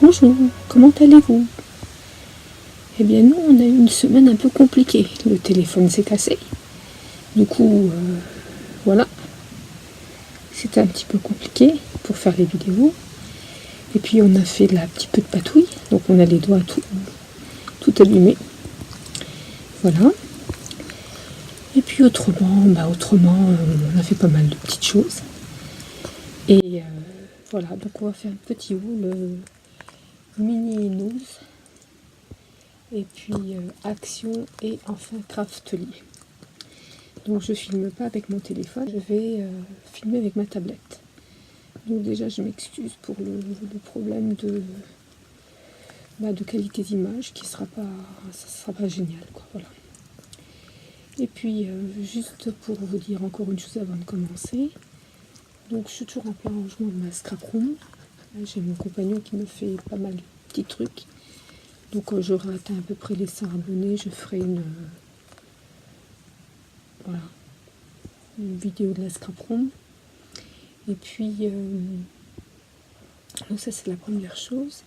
Bonjour, comment allez-vous? Eh bien nous, on a eu une semaine un peu compliquée. Le téléphone s'est cassé. Du coup, voilà. C'était un petit peu compliqué pour faire les vidéos. Et puis on a fait un petit peu de patouille. Donc on a les doigts tout abîmés. Voilà. Et puis autrement, on a fait pas mal de petites choses. Et voilà, donc on va faire un petit haul mini news. Et puis action et enfin craftelier. Donc je filme pas avec mon téléphone, je vais filmer avec ma tablette. Donc déjà je m'excuse pour le problème de qualité d'image qui sera pas génial, quoi, voilà. Et puis juste pour vous dire encore une chose avant de commencer, donc je suis toujours en plein rangement de ma scrap room. J'ai mon compagnon qui me fait pas mal de petits trucs. Donc j'aurai atteint à peu près les 100 abonnés, je ferai une vidéo de la scrap room. Et puis donc ça c'est la première chose.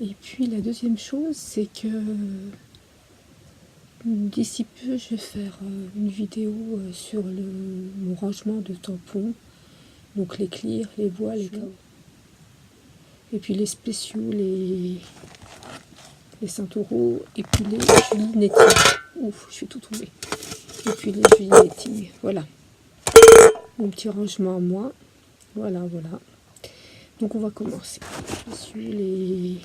Et puis la deuxième chose, c'est que d'ici peu je vais faire une vidéo sur mon rangement de tampons, donc les clears, les voiles, et puis les spéciaux, les ceinturaux, et puis les Julie Netting. Ouf, je suis tout tombée. Et puis les Julie Netting, voilà. Mon petit rangement à moi. Voilà. Donc on va commencer. Je suis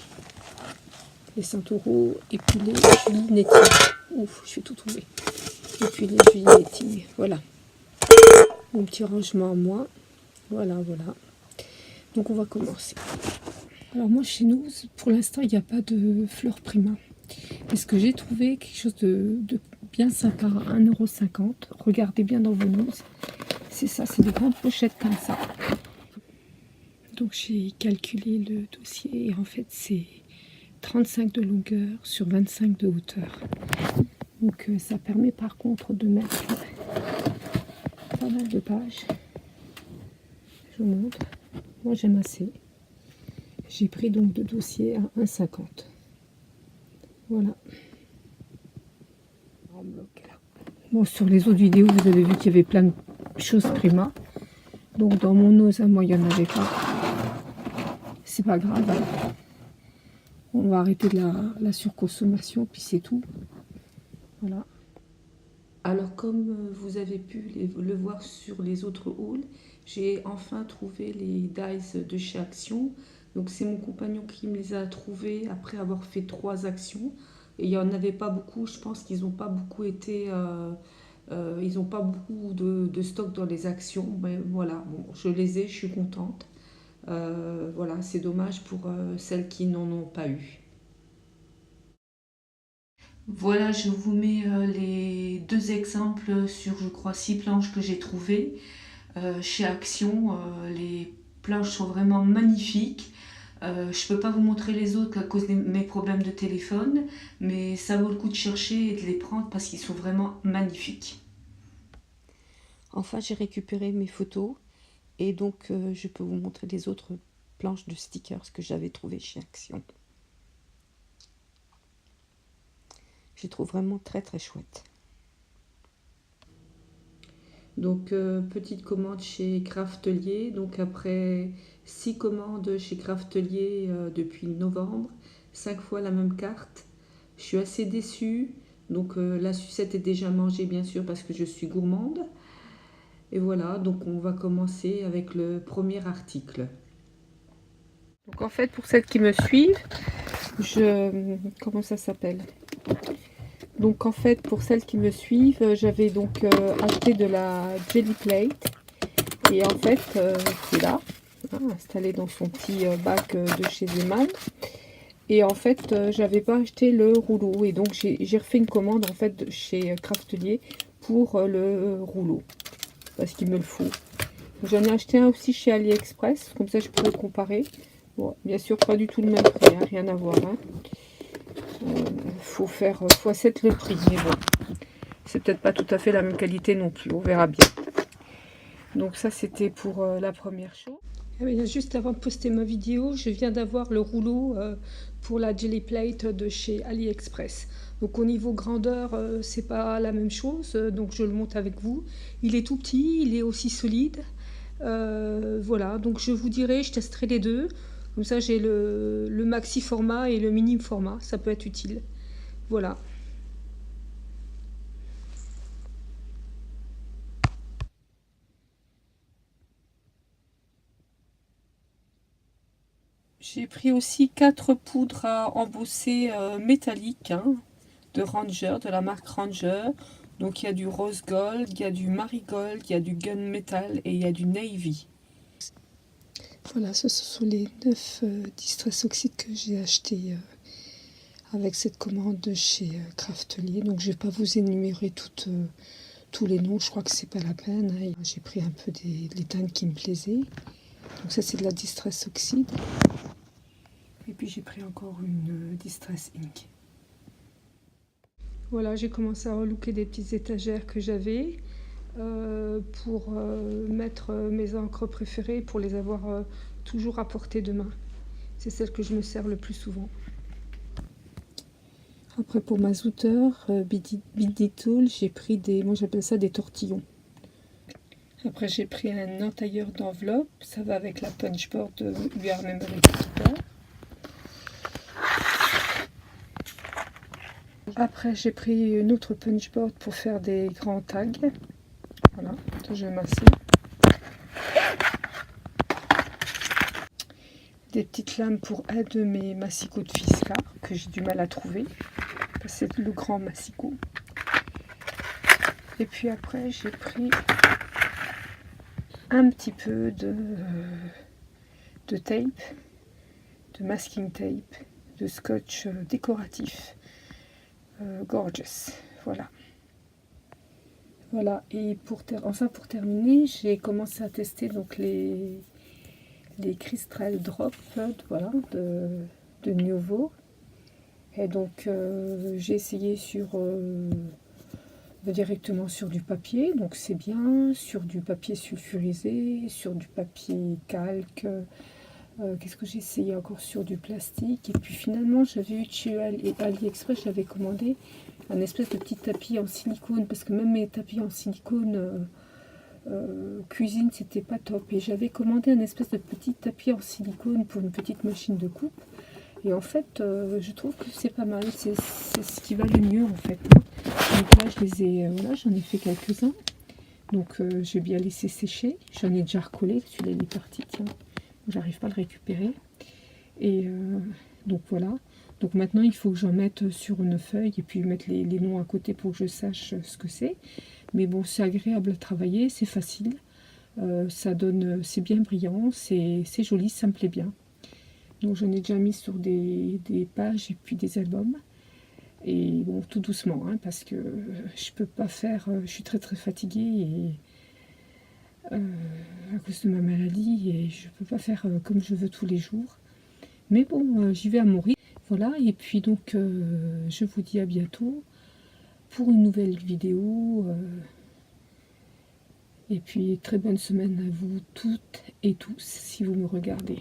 les ceinturaux, et puis les Julie Netting. Ouf, je suis tout tombée. Et puis les Julie Netting, voilà. Mon petit rangement à moi. Voilà. Donc on va commencer. Alors moi chez nous, pour l'instant, il n'y a pas de fleurs Prima. Parce que j'ai trouvé quelque chose de bien sympa à 1,50 €. Regardez bien dans vos news. C'est ça, c'est des grandes pochettes comme ça. Donc j'ai calculé le dossier et en fait c'est 35 de longueur sur 25 de hauteur. Donc ça permet par contre de mettre pas mal de pages. Je vous montre. Moi j'aime assez. J'ai pris donc de dossier à 1,50 €. Voilà. Bon, sur les autres vidéos, vous avez vu qu'il y avait plein de choses Prima. Donc dans mon ose à moi, il n'y en avait pas. C'est pas grave. On va arrêter la surconsommation, puis c'est tout. Voilà. Alors comme vous avez pu le voir sur les autres hauls, j'ai enfin trouvé les dies de chez Action. Donc c'est mon compagnon qui me les a trouvés après avoir fait 3 actions. Et il n'y en avait pas beaucoup, je pense qu'ils n'ont pas beaucoup été... ils n'ont pas beaucoup de stock dans les actions. Mais voilà, bon, je les ai, je suis contente. Voilà, c'est dommage pour celles qui n'en ont pas eu. Voilà, je vous mets les 2 exemples sur, je crois, 6 planches que j'ai trouvées chez Action. Les planches sont vraiment magnifiques. Je ne peux pas vous montrer les autres à cause de mes problèmes de téléphone, mais ça vaut le coup de chercher et de les prendre parce qu'ils sont vraiment magnifiques. Enfin, j'ai récupéré mes photos et donc je peux vous montrer les autres planches de stickers que j'avais trouvées chez Action. Je les trouve vraiment très chouettes. Donc petite commande chez Craftelier. Donc après 6 commandes chez Craftelier depuis novembre, 5 fois la même carte. Je suis assez déçue. Donc la sucette est déjà mangée bien sûr parce que je suis gourmande. Et voilà, donc on va commencer avec le premier article. Donc en fait pour celles qui me suivent, comment ça s'appelle? Donc en fait pour celles qui me suivent, j'avais donc acheté de la Jelly Plate et en fait c'est là, installé dans son petit bac de chez Zeman. Et en fait j'avais pas acheté le rouleau et donc j'ai refait une commande en fait chez Craftelier pour le rouleau parce qu'il me le faut. J'en ai acheté un aussi chez AliExpress, comme ça je pourrais comparer. Bon, bien sûr pas du tout le même prix, hein, rien à voir. Faut 7 le prix, mais bon, c'est peut-être pas tout à fait la même qualité non plus, on verra bien. Donc ça c'était pour la première chose. Ah oui, juste avant de poster ma vidéo, je viens d'avoir le rouleau pour la Jelly Plate de chez AliExpress. Donc au niveau grandeur, c'est pas la même chose, donc je le monte avec vous. Il est tout petit, il est aussi solide. Voilà, donc je vous dirai, je testerai les deux. Comme ça, j'ai le maxi format et le minime format, ça peut être utile. Voilà. J'ai pris aussi 4 poudres à embosser métalliques, hein, de Ranger, de la marque Ranger. Donc il y a du rose gold, il y a du marigold, il y a du gunmetal et il y a du navy. Voilà, ce sont les 9 Distress Oxide que j'ai acheté avec cette commande de chez Craftelier. Donc je ne vais pas vous énumérer tous les noms, je crois que c'est pas la peine, hein. J'ai pris un peu des teintes qui me plaisaient. Donc ça c'est de la Distress Oxide. Et puis j'ai pris encore une Distress Ink. Voilà, j'ai commencé à relooker des petites étagères que j'avais pour mettre mes encres préférées, pour les avoir toujours à portée de main. C'est celle que je me sers le plus souvent. Après pour ma zooter, BD Tool, j'ai pris des, moi j'appelle ça des tortillons. Après j'ai pris un entailleur d'enveloppe, ça va avec la punchboard de UR Memory Keeper. Après j'ai pris une autre punchboard pour faire des grands tags. Voilà, je vais masser. Des petites lames pour un de mes massicots de Fiskars que j'ai du mal à trouver. C'est le grand massicot. Et puis après j'ai pris un petit peu de tape, de masking tape, de scotch décoratif, gorgeous. Voilà. Voilà, et pour terminer, j'ai commencé à tester donc les Crystal Drop, voilà, de Nuovo. Et donc j'ai essayé directement sur du papier, donc c'est bien, sur du papier sulfurisé, sur du papier calque. Qu'est-ce que j'ai essayé encore sur du plastique. Et puis finalement j'avais eu chez AliExpress, j'avais commandé un espèce de petit tapis en silicone, parce que même mes tapis en silicone cuisine c'était pas top, et j'avais commandé un espèce de petit tapis en silicone pour une petite machine de coupe, et en fait je trouve que c'est pas mal, c'est ce qui va le mieux en fait. Donc là je les ai, voilà, j'en ai fait quelques-uns, donc j'ai bien laissé sécher, j'en ai déjà recollé, celui-là il est parti, tiens, j'arrive pas à le récupérer, et donc voilà. Donc maintenant il faut que j'en mette sur une feuille et puis mettre les noms à côté pour que je sache ce que c'est. Mais bon, c'est agréable à travailler, c'est facile, ça donne, c'est bien brillant, c'est joli, ça me plaît bien. Donc j'en ai déjà mis sur des pages et puis des albums. Et bon, tout doucement, hein, parce que je peux pas faire, je suis très fatiguée et à cause de ma maladie, et je peux pas faire comme je veux tous les jours. Mais bon, j'y vais à mon rythme. Voilà, et puis donc je vous dis à bientôt pour une nouvelle vidéo. Et puis très bonne semaine à vous toutes et tous si vous me regardez.